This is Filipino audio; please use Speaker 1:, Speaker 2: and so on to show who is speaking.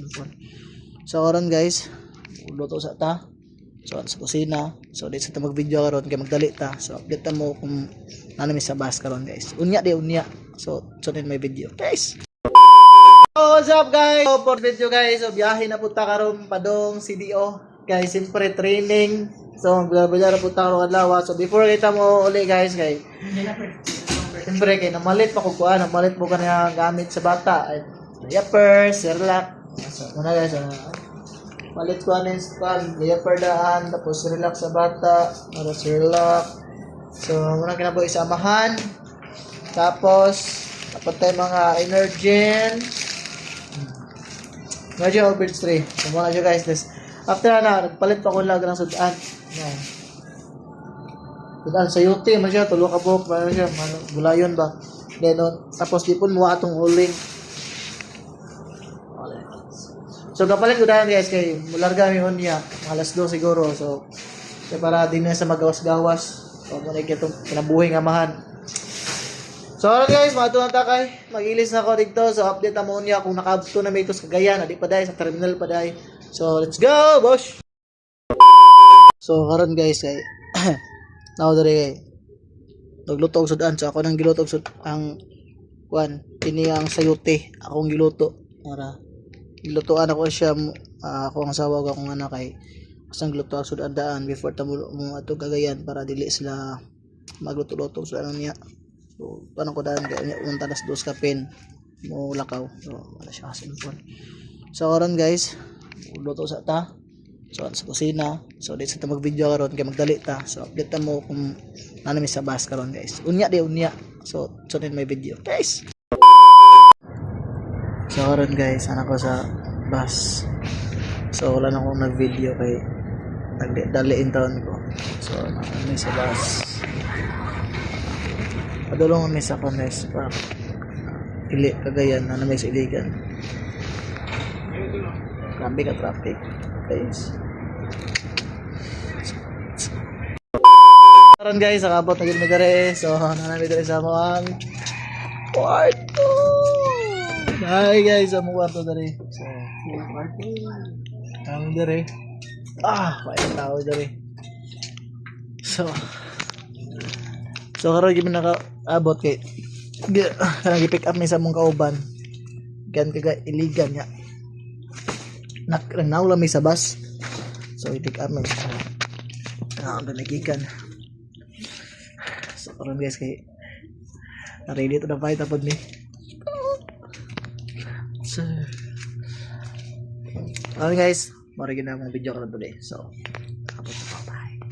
Speaker 1: cellphone. So karon guys, luto sa ta. So sa kusina. So dito sa ta mag-video karon kay magdali ta. So update ta mo kung ano mi sa bus karon guys. Unya di unya. So sunod may video. Guys. So, what's up guys? So for video guys, so biyahe na punta karon padong CDO. Guys, siyempre training. So bala punta karon adlaw. So before kita mo uli guys kay siyempre kay namalit pa ko kuan, namalit mo kanang gamit sa bata. Diaper, Cerelac. So muna guys, malit ko anin span, diaper daan, tapos relax sa bata, para Cerelac. So muna kinabuhi isamahan. Tapos dapat tayo mga Energen. Medyo Overage 3. So muna siya guys. After na, nagpalit pa ko lang ng sudan. Yan. Sudan sa yuti, masya, tulo ka buhok, masya, gulayon ba? Then, tapos di po mo atong uling. So kapalit ko dahil guys, kay mularga mi niya, alas 2 siguro. So, kaya para din na sa magawas-gawas. So, muna itong kinabuhi nga mahan. So, alright guys, mga tuwang takay. Mag-ilis na ako dito. So, update na mo niya kung nakaabto na may ito sa Cagayan. Adi pa dahil, sa terminal pa dahil. So, let's go, boss! So, karon guys, kay now dali kay nagluto og sudan. So, ako nang giluto og ang kuan, ini ang sayuti. Akong giluto. Para gilutoan ako siya, ako ang asawa ko akong anak kay asang giluto ang sudan daan before ta mo ato Cagayan para dili sila magluto-luto sa ano niya. So, tanong ko daan kaya unta das dos kapin mo lakaw. So, wala siya cellphone. So, karon guys, luto sa ta. So, sa kusina. So, dito sa ta mag-video karon kay magdali ta. So, update ta mo kung ano mi sa bus karon guys. Unya di unya. So, sunod may video. Guys. So, karon guys, anak ko sa bus. So, wala na akong nag-video kay nagdaliin taon ko. So, may sa bus. Padulong kami sa Cones pa. Ili, Cagayan na may sa Iligan. Grabe ka traffic. Guys. Karon guys, nakabot na gid dere. So, nanami dere sa among kwarto. Hi guys, among kwarto dere. So, kwarto. Kami dere. May tao dere. So karon gyud naka-abot kay kanang i-pick up mi sa among kauban. Gan kaga Iligan nya. Nawala mi sa bus. So i-pick up mi. Ano nagikan. So karon guys kay ready to na fight tapod ni. So guys, mara gyud na among video karon today. So abot na pa. Bye.